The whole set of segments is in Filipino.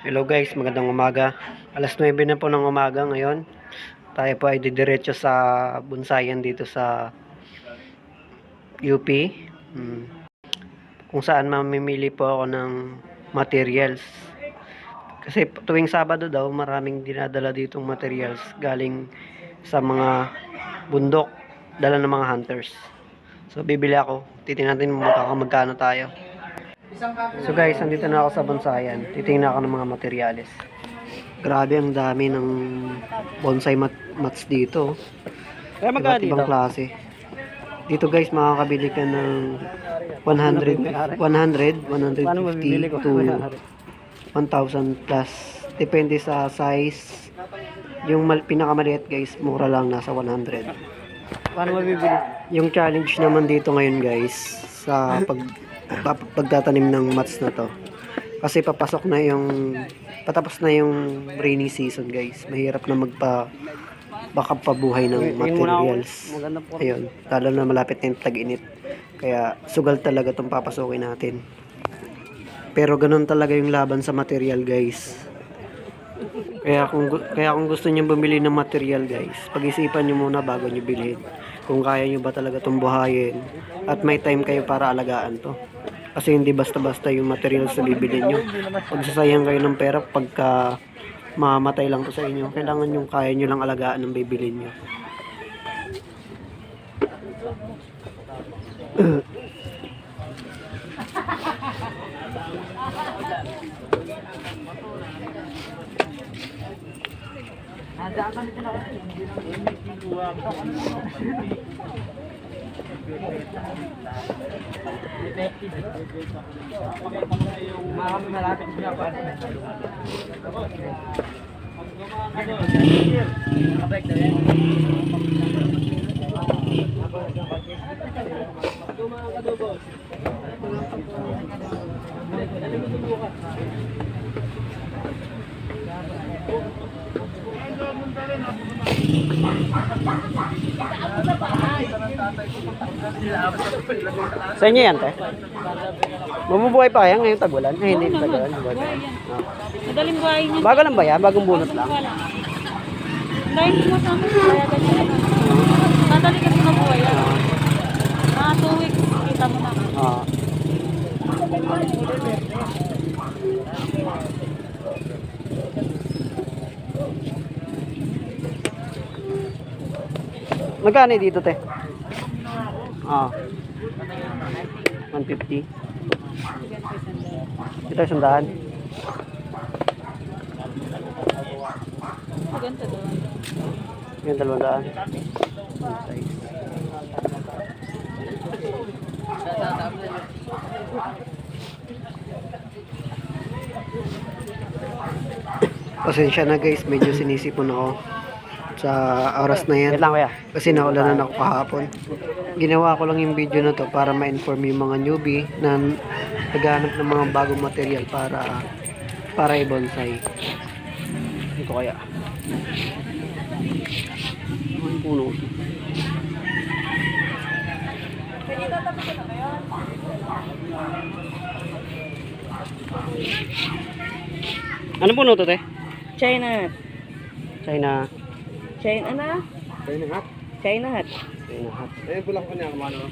Hello guys, magandang umaga. Alas 9 na po ng umaga ngayon. Tayo po ay didiretso sa bunsayan dito sa UP. Kung saan mamimili po ako ng materials. Kasi tuwing Sabado daw, maraming dinadala ditong materials galing sa mga bundok, dala ng mga hunters. So bibili ako. Titingnan natin magkano tayo. So guys, nandito na ako sa bunsayan. Titingnan ako ng mga materyales. Grabe, ang dami ng bonsai mats dito. Iba't ibang klase. Dito guys, makakabili ka ng 150 to 1,000 plus. Depende sa size. Yung pinakamaliit guys, mura lang, nasa 100. Paano mabibili? Yung challenge naman dito ngayon guys, sa pagtatanim ng mats na to, kasi patapos na yung rainy season guys. Mahirap na baka pabuhay ng materials. Ayun, lalo na malapit na yung tag-init, kaya sugal talaga itong papasukin natin. Pero ganun talaga yung laban sa material guys. Kaya kung gusto niyo bumili ng material guys, pag-isipan niyo muna bago niyo bilhin kung kaya niyo ba talaga itong buhayin at may time kayo para alagaan to. Kasi hindi basta-basta yung materials na bibili nyo. Pagsasayang kayo ng pera pagka mamatay lang to sa inyo. Kailangan yung kaya nyo lang alagaan ng bibili nyo. Malapit siya pa. Sa inyo yan, te? Mabubuhay pa kaya ngayong tagulan? Ay, hindi tagulan. Madaling buhayin yun. Bago lang ba yan? Bagong bunot lang? Dahil sumasama sa kaya ganyan. Madali kasi mabuhay yan. Mga 2 weeks, kita mo na. Magkano dito, te? 150. Ito yung sandaan. Maganda doon. Yung 200. Pasensya na guys, medyo sinisipon ako sa oras na yan. Kasi naulanan ako kahapon. Ginawa ko lang yung video na to para ma-inform yung mga newbie na naghahanap ng mga bagong material para i-bonsai. Ito kaya. Ang puno. Ano puno to, te? China. China. China na? China hat. China hat. China hat. Eh, pulang kanya kamano.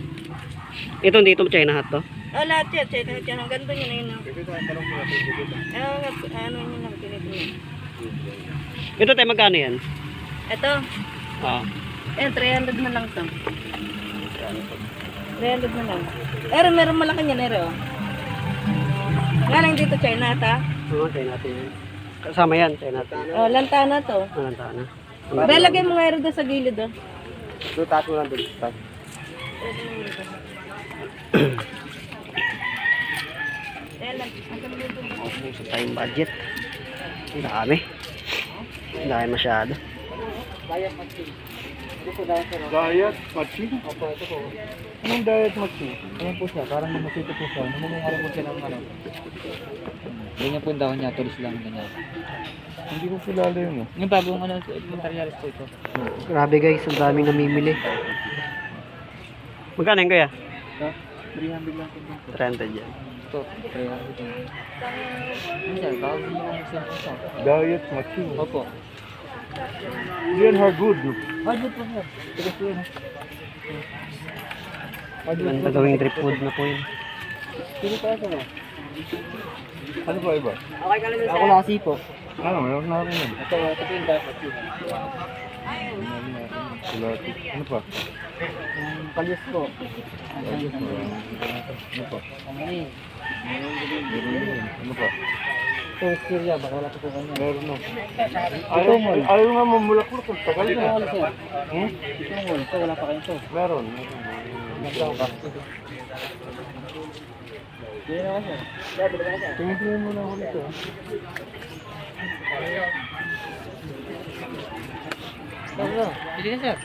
Itong dito China hat to? Oh, lahat yan. China hat yan. Ang ganda nyo na yun. Bibita, talong ko natin bibita. Ano nyo lang, tinitinin. Ito, te, magkano yan? Ito. Ah. 300 na lang to. 300 na lang. Meron malaki niya, Nero. Nga lang dito, China hat, ha? Oo, China hat yan. Kasama yan, China hat. Oh, lantana to. Lantana. Belagay mo nga rin doon sa gilid, oh. Doon, taas mo lang doon. Sa tayong budget. Ang dami. Ang dami masyado. Diet matching. Opo, ito po. Anong diet matching? Ayan po siya, parang namasito po siya. Namumungara po siya ng ano. Ganyan po yung dahon niya, tulis lang ganyan. Hindi ko kilala yun. Yung bagong materialis po ito. Grabe guys, ang daming namimili. Magkano yun kaya? 300 lang po. 300 yan. to. Kaya ito. Minsan, bawal din yung mag-cellphone siya. Diet matching. Opo. Yan hardwood. Hardwood po sir. Tigas po yun. Ganda gawing drip wood na po yun. Pili pa sir. Ano pa iba? Ako lasi po. Ano, meron na rin yun. Ito po yung diet machine. Pilates. Ano pa? Kalyos po. Ano pa? Ano Ano pa? ito Syria, baka wala po po kanya. Meron na. Ayaw nga mamulaklak. Tagal Ito na. mo sir. Ito mo, ito wala pa kayo ito. Meron. Nagtaw ka. Hindi na sir. Tingin mo na ulit ito. Ano? Hindi na sir.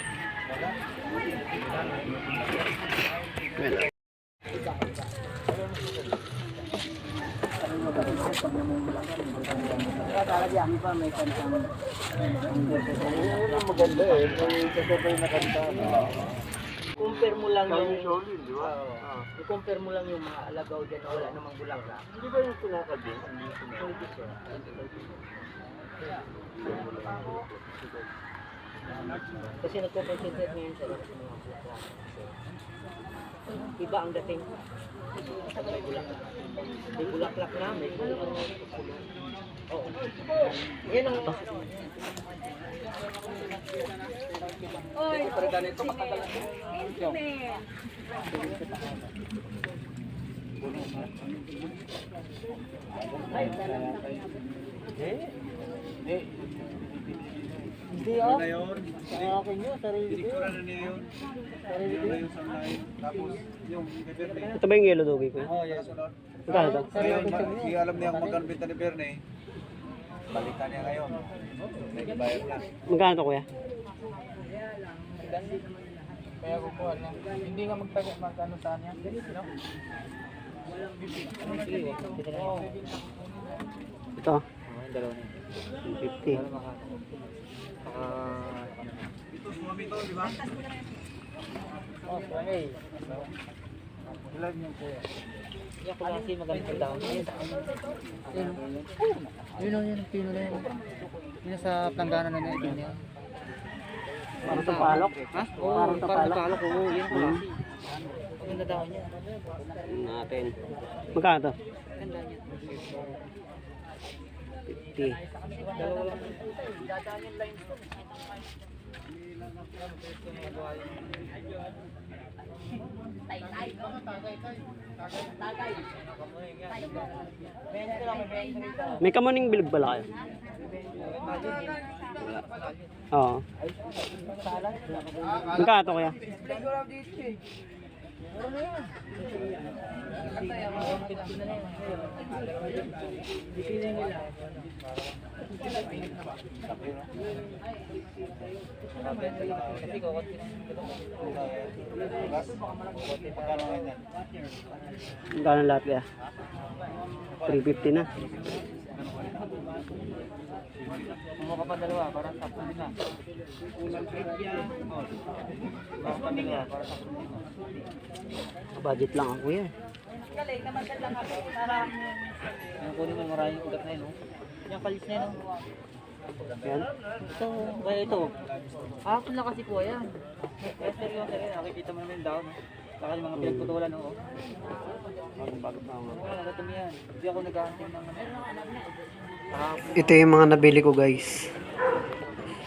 Maganda eh. May kasabay na kanta. Compare mo lang yung Solid, di ba? i-compare mo lang yung mga alagaw dyan na wala namang bulaklak. Hindi ba yung sinakad yun? Kasi nagko-concentrate ngayon sa mga bulaklak. Iba ang dating. May bulaklak. May bulaklak na, may bulaklak. Oo. Yan ang pero ganito matagal na. Hindi ah. Sa akin yun, sarili ko yun. Sarili ko yun. Ito ba yung yellow dogi ko? Oh, yes. Magkano ito? Ngayon, hindi alam niya kung magkano benta ni Berne. Balikan niya ngayon. Nag-bayar na. Magkano ito kuya? Kaya ko po alam. Hindi nga magkano saan yan. No? Ito. Yung dalawa na yun. 50. Oh, okay. Ilan yung kuya? Yung kulasi maganda daw. Yun o yun, pino na yun. Yun sa planggana na yun niya. Parang tapalok. Ha? Oo, Parang tapalok. Oo, yun kulasi. Maganda daw niya. Natin. Magkano ito? Ganda niya. 50. Dalawa lang. Dadaan yung lines ko. May kamuning bilog pala kayo? Oo. Magkano ito kuya? Magkano lahat kaya? 350 na. Kumuha ka pa dalawa para sa punin na. Kumuha pa dalawa para sa punin na. Budget lang ako yan. Yung kunin mo maraming ugat na yun, no? Yung kalis na yun, no? Yan. Ito, kaya ito. Hapon na kasi po yan. Kaya seryoso rin, nakikita mo naman yung daon, no? Saka yung mga pinagputulan, no? Bago pa ako. Oo, natumi yan. Hindi ako nag-aantay ng kahapon. Ito yung mga nabili ko guys.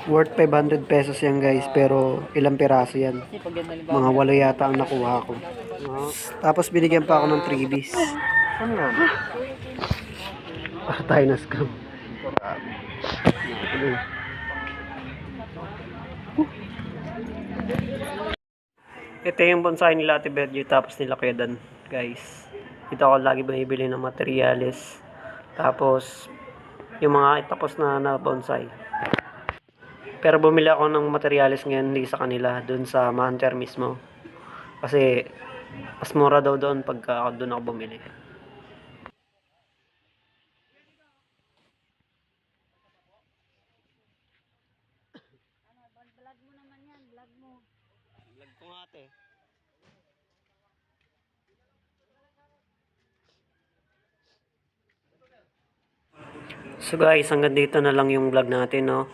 Worth 500 pesos yan guys. Pero ilang piraso yan. Kasi pag yan halimbawa, Mga 8 yata ang nakuha ko. Tapos binigyan pa ako ng freebies. Ano yan? Para tayo na scam. Ito yung bonsai nila Ate Bergie tapos nila Kuya Dan guys. Ito ako lagi bumibili ng materyales. Tapos yung mga tapos na bonsai. Pero bumili ako ng materyales ngayon hindi sa kanila, dun sa Manter mismo. Kasi mas mura daw doon pagka doon ako bumili. Vlog ko nga ate. So guys, hanggang dito na lang yung vlog natin, no.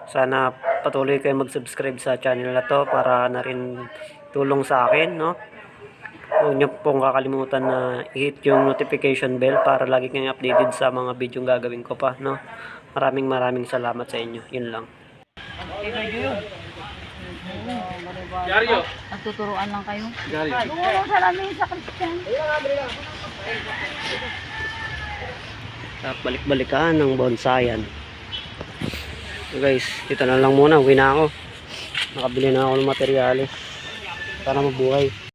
Sana patuloy kayo mag-subscribe sa channel na to para na rin tulong sa akin, no. Huwag niyo pong kakalimutan na i-hit yung notification bell para lagi kayong updated sa mga video gagawin ko pa, no. Maraming salamat sa inyo. Yun lang. Nagtuturuan lang kayo. Gary. Oo, salamin sa Christian. At balik-balikan ng bonsayan. So guys, dito na lang muna. Uwi na ako. Nakabili na ako ng materyales para mabuhay.